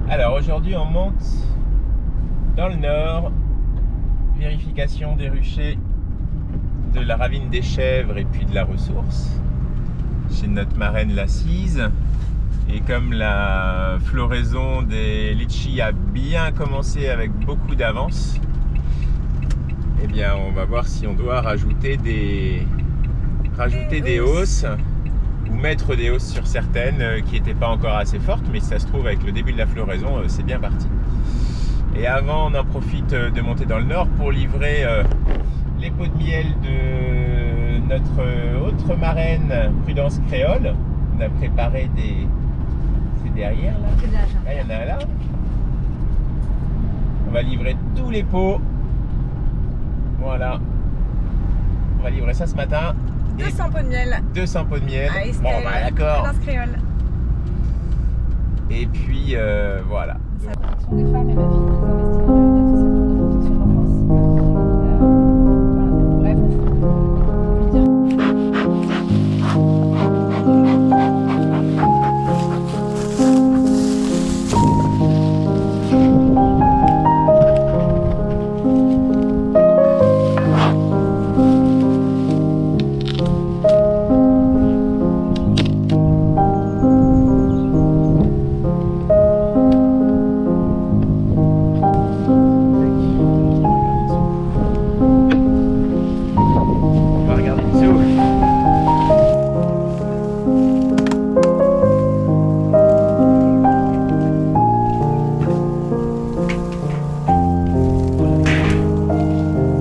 Alors aujourd'hui on monte dans le nord, vérification des ruchers de la ravine des Chèvres et puis de la ressource chez notre marraine la Cise. Et comme la floraison des litchis a bien commencé avec beaucoup d'avance, eh bien on va voir si on doit rajouter des hausses ou mettre des hausses sur certaines qui n'étaient pas encore assez fortes, mais si ça se trouve avec le début de la floraison c'est bien parti. Et avant on en profite de monter dans le nord pour livrer les pots de miel de notre autre marraine Prudence Créole. On a préparé des... c'est derrière là, là il y en a un là. On va livrer tous les pots, voilà, on va livrer ça ce matin. 200 pots de miel. 200 pots de miel. Ah, bon, bah d'accord. Prudence Créole. Et puis voilà. Ça, sont des femmes et ma fille très investie dans l'association de protection de l'enfance. Voilà. Bref,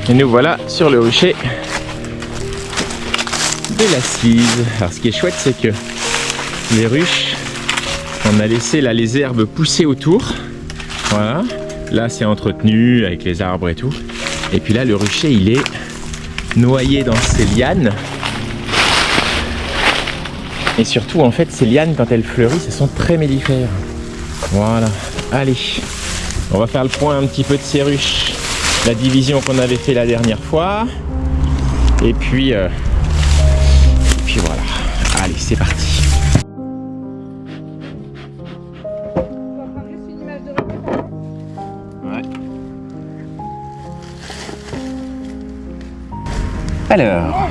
et nous voilà sur le rucher de la Cise. Alors ce qui est chouette, c'est que les ruches, on a laissé là les herbes pousser autour. Voilà. Là c'est entretenu avec les arbres et tout. Et puis là le rucher il est noyé dans ces lianes. Et surtout en fait ces lianes quand elles fleurissent, elles sont très mellifères. Voilà. Allez, on va faire le point un petit peu de ces ruches. La division qu'on avait fait la dernière fois. Et puis voilà. Allez, c'est parti. Ouais. Alors,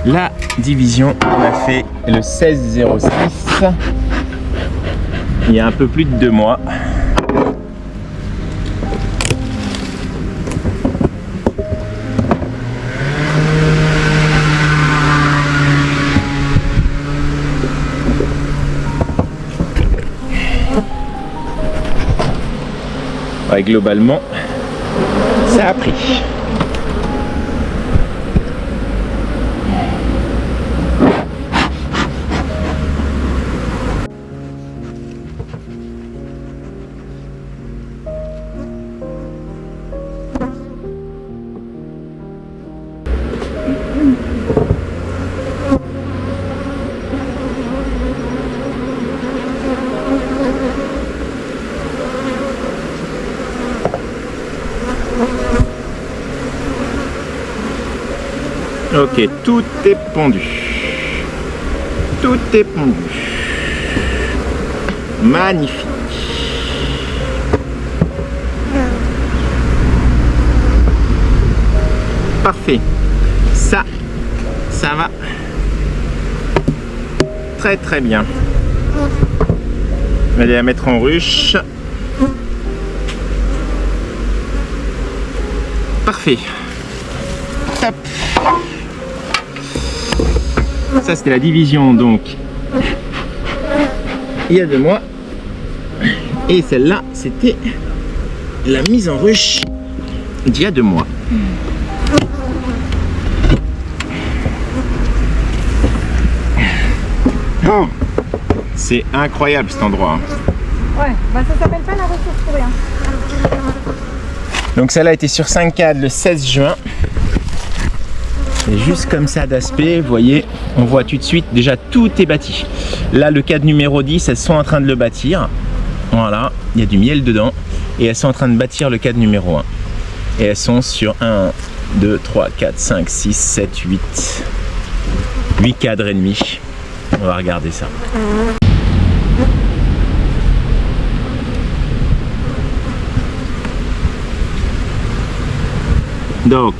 là, division, on a fait le 16,06 il y a un peu plus de 2 mois. Ouais, globalement, ça a pris. Ok, tout est pondu. Tout est pondu. Magnifique. Parfait. Ça va très très bien. On va aller la mettre en ruche. Parfait. Top. Ça c'était la division donc il y a 2 mois. Et celle-là c'était la mise en ruche d'il y a 2 mois. Oh, c'est incroyable cet endroit. Ouais, bah ça s'appelle pas la ressource pour rien. Donc celle-là était sur 5 cadres le 16 juin. Et juste comme ça d'aspect, vous voyez, on voit tout de suite, déjà tout est bâti. Là, le cadre numéro 10, elles sont en train de le bâtir. Voilà, il y a du miel dedans. Et elles sont en train de bâtir le cadre numéro 1. Et elles sont sur 1, 2, 3, 4, 5, 6, 7, 8. 8 cadres et demi. On va regarder ça. Donc,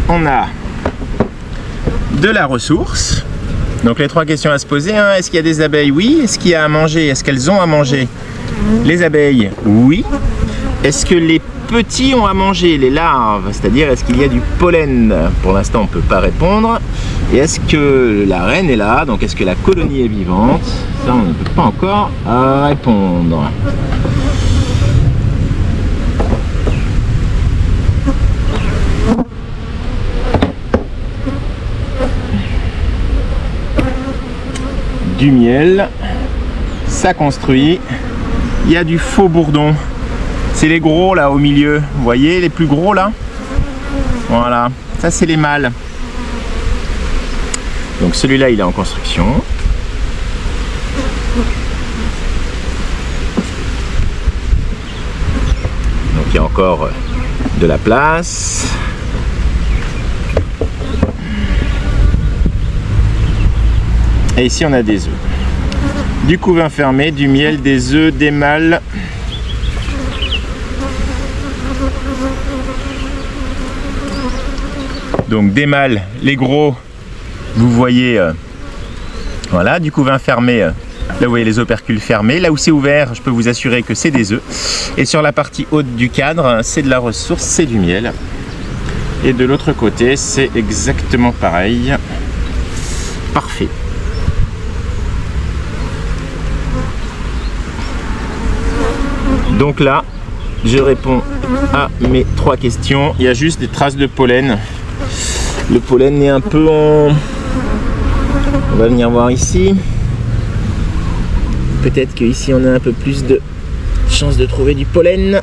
on a de la ressource. Donc les 3 questions à se poser, hein. Est-ce qu'il y a des abeilles? Oui. Est-ce qu'il y a à manger? Est-ce qu'elles ont à manger? Les abeilles? Oui. Est-ce que les petits ont à manger? Les larves? C'est-à-dire, est-ce qu'il y a du pollen? Pour l'instant, on ne peut pas répondre. Et est-ce que la reine est là? Donc est-ce que la colonie est vivante? Ça, on ne peut pas encore répondre. Du miel, ça construit. Il y a du faux bourdon. C'est les gros là au milieu. Vous voyez les plus gros là? Voilà, ça c'est les mâles. Donc celui-là il est en construction. Donc il y a encore de la place. Et ici on a des œufs. Du couvain fermé, du miel, des œufs, des mâles. Donc des mâles, les gros, vous voyez, voilà, du couvain fermé, là vous voyez les opercules fermés. Là où c'est ouvert, je peux vous assurer que c'est des œufs. Et sur la partie haute du cadre, c'est de la ressource, c'est du miel. Et de l'autre côté, c'est exactement pareil. Parfait. Donc là, je réponds à mes 3 questions. Il y a juste des traces de pollen. Le pollen est un peu en... On va venir voir ici. Peut-être qu'ici on a un peu plus de chance de trouver du pollen.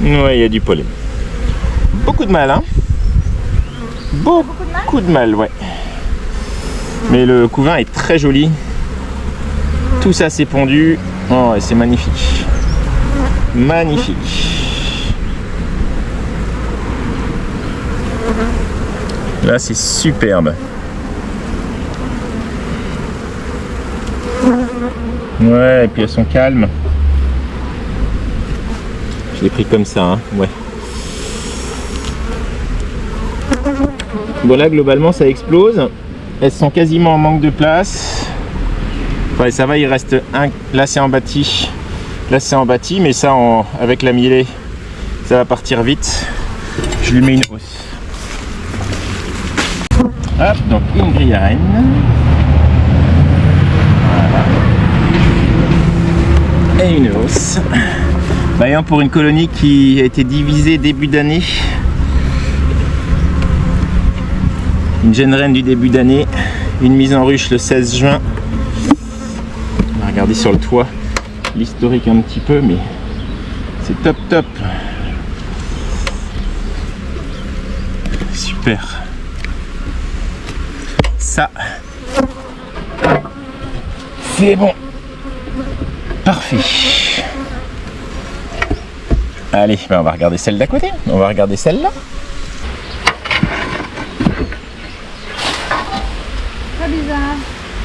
Ouais, il y a du pollen. Beaucoup de mal, hein? Beaucoup de mal, ouais. Mais le couvain est très joli. Tout ça c'est pondu. Oh, c'est magnifique. Magnifique. Là c'est superbe. Ouais, et puis elles sont calmes. Je l'ai pris comme ça, hein. Ouais. Bon là globalement ça explose. Elles sont quasiment en manque de place. Ouais ça va, il reste un. Là c'est en bâti. Là c'est en bâti, mais ça avec la mielée ça va partir vite. Je lui mets une hausse. Hop, donc une grille à rennes. Voilà. Et une hausse. Voyons, pour une colonie qui a été divisée début d'année. Une jeune reine du début d'année. Une mise en ruche le 16 juin. On va regarder sur le toit l'historique un petit peu, mais c'est top top. Super. Ça, c'est bon. Parfait. Allez, ben on va regarder celle d'à côté. On va regarder celle-là. Très bizarre.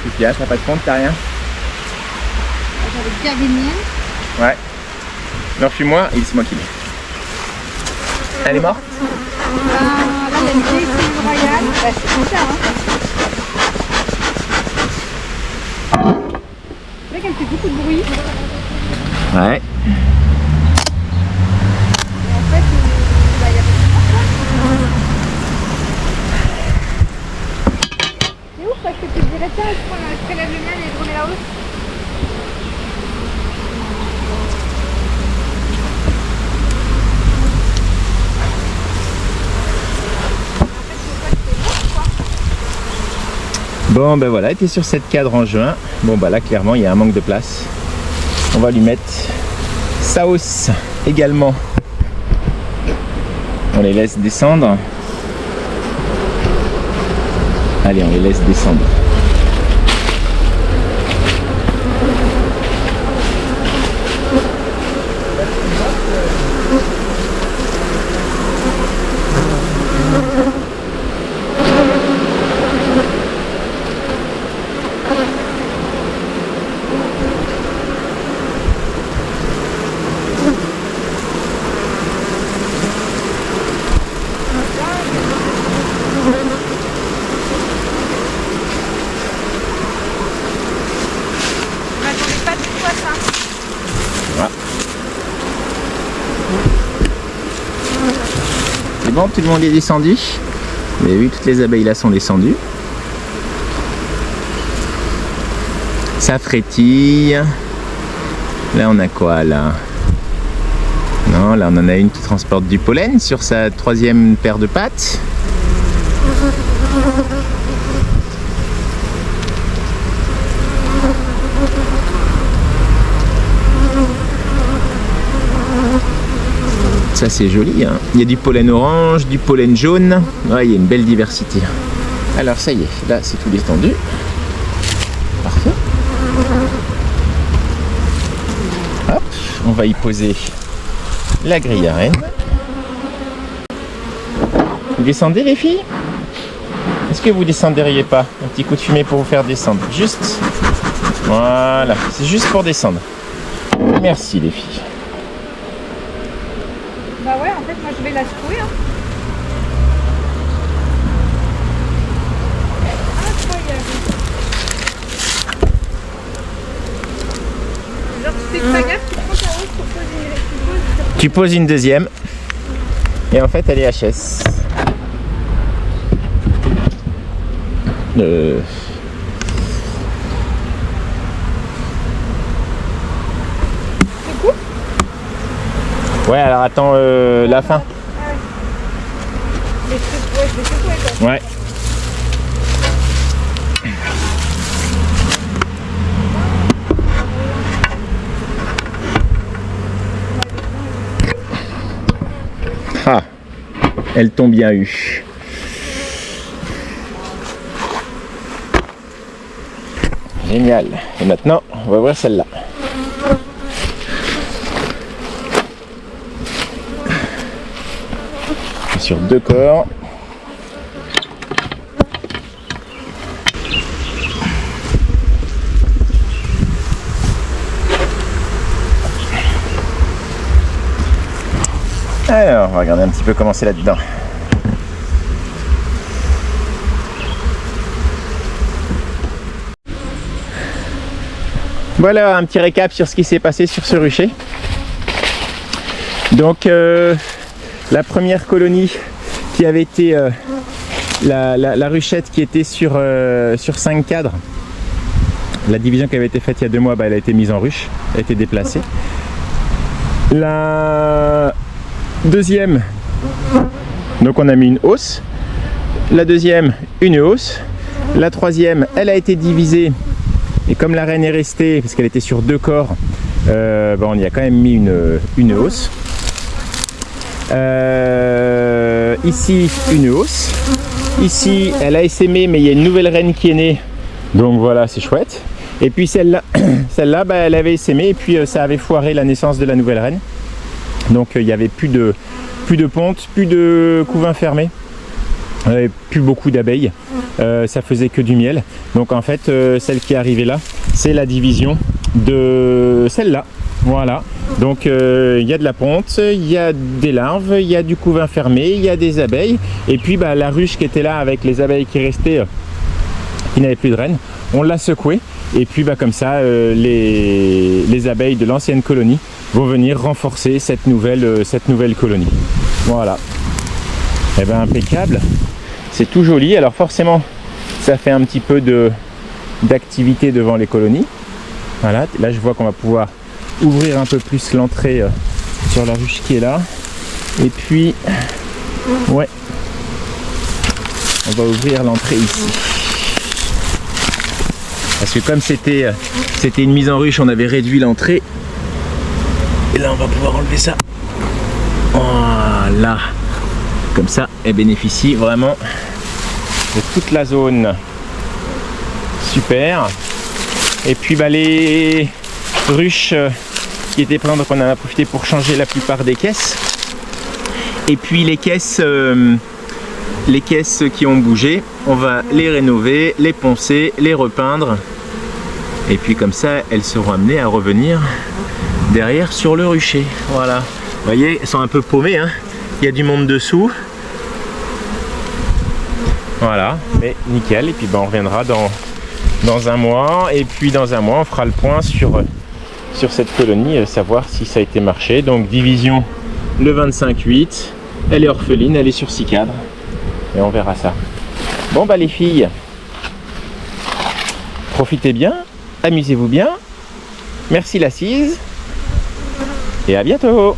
Qu'est-ce qu'il y a? T'as pas de compte, t'as rien? J'avais gardé mienne. Ouais. Non, fuis-moi et c'est moi qui l'ai. Elle est morte? Là, il y a une vieille fille royale. Bah, c'est ça, hein. C'est vrai qu'elle fait beaucoup de bruit. Ouais. Et en fait, bah, il y a pas de. C'est ouf parce que tu te dirais, tiens, je prélève le mien et je remets la hausse. Bon ben voilà, elle était sur cette cadre en juin. Bon bah là clairement il y a un manque de place. On va lui mettre sa hausse également. On les laisse descendre. Allez, on les laisse descendre. Bon, tout le monde est descendu. Vous avez vu, toutes les abeilles là sont descendues. Ça frétille. Là, on a quoi là? Non, là, on en a une qui transporte du pollen sur sa troisième paire de pattes. Ça c'est joli, hein. Il y a du pollen orange, du pollen jaune. Ouais, il y a une belle diversité. Alors ça y est, là c'est tout détendu. Parfait. Hop, on va y poser la grille à rennes. Vous descendez les filles? Est-ce que vous descendriez pas? Un petit coup de fumée pour vous faire descendre. Juste. Voilà, c'est juste pour descendre. Merci les filles. Bah ouais, en fait, moi je vais la secouer. Hein. Incroyable. Genre, tu fais pas gaffe, tu prends ta hausse pour poser. Tu poses une deuxième. Et en fait, elle est HS. Ouais, alors attends la fin. Ah ouais. Je vais secouer quoi. Ouais. Ah, elles t'ont bien eu. Génial. Et maintenant, on va voir celle-là. Sur deux corps. Alors, on va regarder un petit peu comment c'est là-dedans. Voilà un petit récap sur ce qui s'est passé sur ce rucher. Donc la première colonie qui avait été la ruchette qui était sur 5 cadres, la division qui avait été faite il y a 2 mois, elle a été mise en ruche, elle a été déplacée. La deuxième, donc on a mis une hausse. La deuxième, une hausse. La troisième, elle a été divisée. Et comme la reine est restée, parce qu'elle était sur 2 corps, on y a quand même mis une hausse. Ici, une hausse. Ici, elle a essaimé, mais il y a une nouvelle reine qui est née. Donc voilà, c'est chouette. Et puis celle-là, elle avait essaimé et puis ça avait foiré la naissance de la nouvelle reine. Donc il n'y avait plus de ponte, plus de couvain fermé. Plus beaucoup d'abeilles, ça faisait que du miel. Donc en fait celle qui est arrivée là, c'est la division de celle-là. Voilà, donc il y a de la ponte, il y a des larves, il y a du couvain fermé, il y a des abeilles. Et puis la ruche qui était là avec les abeilles qui restaient, qui n'avaient plus de reine, on l'a secouée. Et puis comme ça, les abeilles de l'ancienne colonie vont venir renforcer cette nouvelle colonie. Voilà. Et bien impeccable. C'est tout joli. Alors forcément, ça fait un petit peu d'activité devant les colonies. Voilà. Là, je vois qu'on va pouvoir ouvrir un peu plus l'entrée sur la ruche qui est là. Et puis, ouais, on va ouvrir l'entrée ici. Parce que comme c'était une mise en ruche, on avait réduit l'entrée. Et là, on va pouvoir enlever ça. Voilà. Comme ça, elle bénéficie vraiment de toute la zone. Super. Et puis les ruches qui étaient pleines, donc on en a profité pour changer la plupart des caisses. Et puis les caisses qui ont bougé, on va les rénover, les poncer, les repeindre. Et puis comme ça, elles seront amenées à revenir derrière sur le rucher. Voilà. Vous voyez, elles sont un peu paumées, hein. Il y a du monde dessous. Voilà, mais nickel. Et puis on reviendra dans un mois. Et puis dans un mois, on fera le point sur cette colonie, savoir si ça a été marché. Donc division le 25-8. Elle est orpheline, elle est sur 6 cadres. Et on verra ça. Bon les filles, profitez bien, amusez-vous bien. Merci l'assise. Et à bientôt.